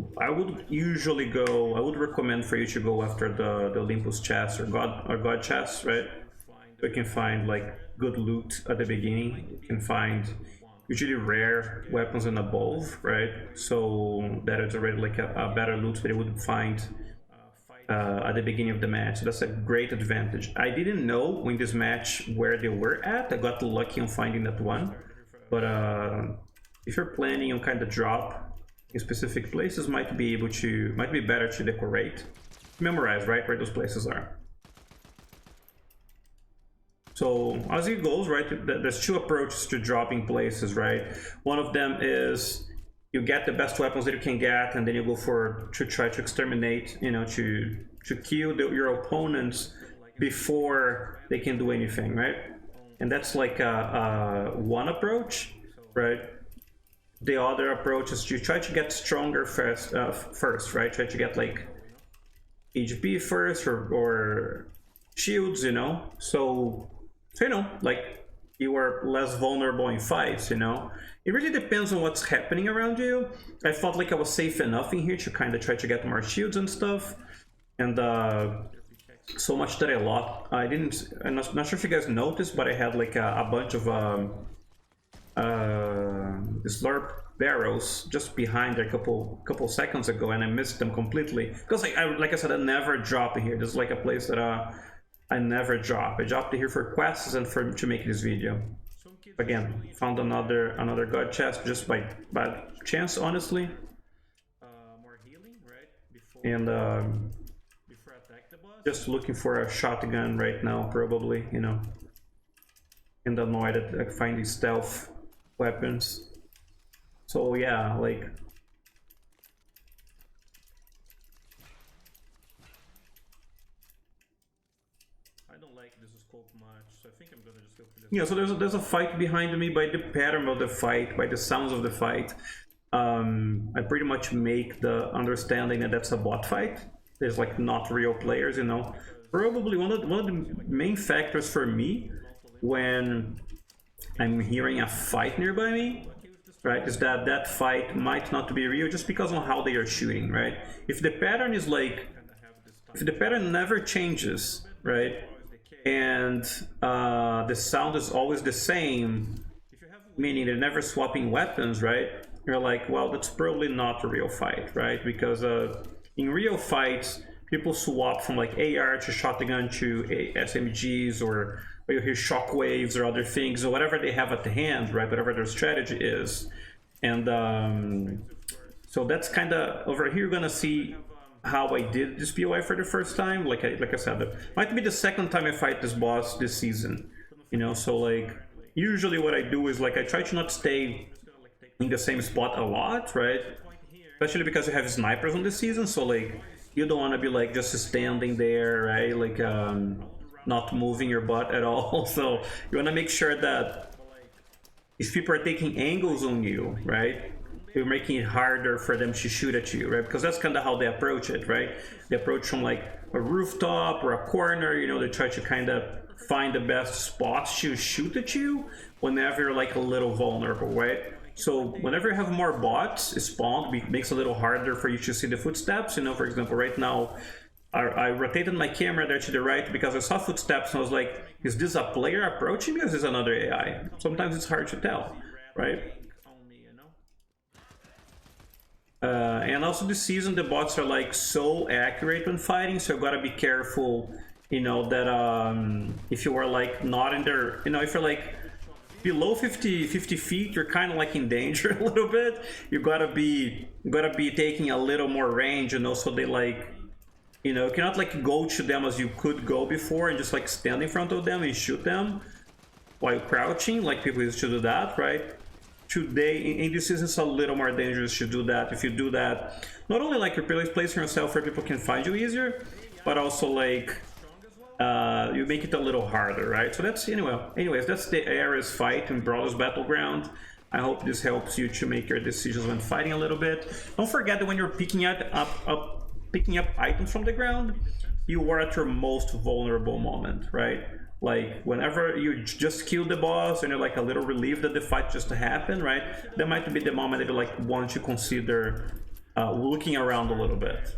So I would usually go, I would recommend for you to go after the Olympus chest or God chest, right? You can find like good loot at the beginning. You can find usually rare weapons and above, right? So that is already like a better loot that you would find at the beginning of the match. So that's a great advantage. I didn't know in this match where they were at. I got lucky on finding that one. But if you're planning on kind of drop in specific places, might be better to decorate, memorize, right, where those places are. So as it goes, right, there's two approaches to dropping places, right? One of them is you get the best weapons that you can get, and then you go to try to exterminate, you know, to kill your opponents before they can do anything, right? And that's like one approach, right? The other approach is to try to get stronger first, right? Try to get like HP first or shields, you know. So you know, like you are less vulnerable in fights, you know. It really depends on what's happening around you. I felt like I was safe enough in here to kind of try to get more shields and stuff. And so much that I lost. I'm not sure if you guys noticed, but I had like a bunch of slurp barrels just behind there a couple seconds ago, and I missed them completely. Because like I said, I never drop in here. This is like a place that I never drop. I dropped here for quests and to make this video. Again, found another god chest just by chance, honestly. And just looking for a shotgun right now, probably, you know. And annoyed at finding stealth weapons. So yeah, like I don't like this scope much, so I think I'm gonna just go for this. Yeah, so there's a fight behind me. By the pattern of the fight, by the sounds of the fight, I pretty much make the understanding that that's a bot fight. There's like not real players, you know. Probably one of the main factors for me when I'm hearing a fight nearby me, right, is that fight might not be real just because of how they are shooting, right? If the pattern is like, if the pattern never changes, right, and the sound is always the same, meaning they're never swapping weapons, right, you're like, well, that's probably not a real fight, right? Because in real fights, people swap from like AR to shotgun to SMGs, or you hear shockwaves or other things, or whatever they have at the hand, right? Whatever their strategy is. And so that's kind of, over here you're gonna see how I did this POI for the first time. Like I said, it might be the second time I fight this boss this season, you know. So like usually what I do is like I try to not stay in the same spot a lot, right? Especially because you have snipers on this season, so like you don't want to be like just standing there, right? Like not moving your butt at all. So you want to make sure that if people are taking angles on you, right, you're making it harder for them to shoot at you, right? Because that's kind of how they approach it, right? They approach from like a rooftop or a corner, you know. They try to kind of find the best spots to shoot at you whenever you're like a little vulnerable, right? So whenever you have more bots spawned, it makes it a little harder for you to see the footsteps. You know, for example, right now, I rotated my camera there to the right because I saw footsteps and I was like, is this a player approaching me or is this another AI? Sometimes it's hard to tell, right? And also this season, the bots are like so accurate when fighting, so you gotta be careful, you know, that if you are like not in their, you know, if you're like below 50 feet, you're kind of like in danger a little bit. You gotta be taking a little more range, you know, so they like, you know, you cannot like go to them as you could go before and just like stand in front of them and shoot them while crouching, like people used to do that, right? Today, in this season, it's a little more dangerous to do that. If you do that, not only like you're placing yourself where people can find you easier, but also like you make it a little harder, right? So that's, anyways, that's the Ares fight in Brawler's Battleground. I hope this helps you to make your decisions when fighting a little bit. Don't forget that when you're picking up items from the ground, you are at your most vulnerable moment, right? Like whenever you just kill the boss and you're like a little relieved that the fight just happened, right? That might be the moment that you like want to consider looking around a little bit.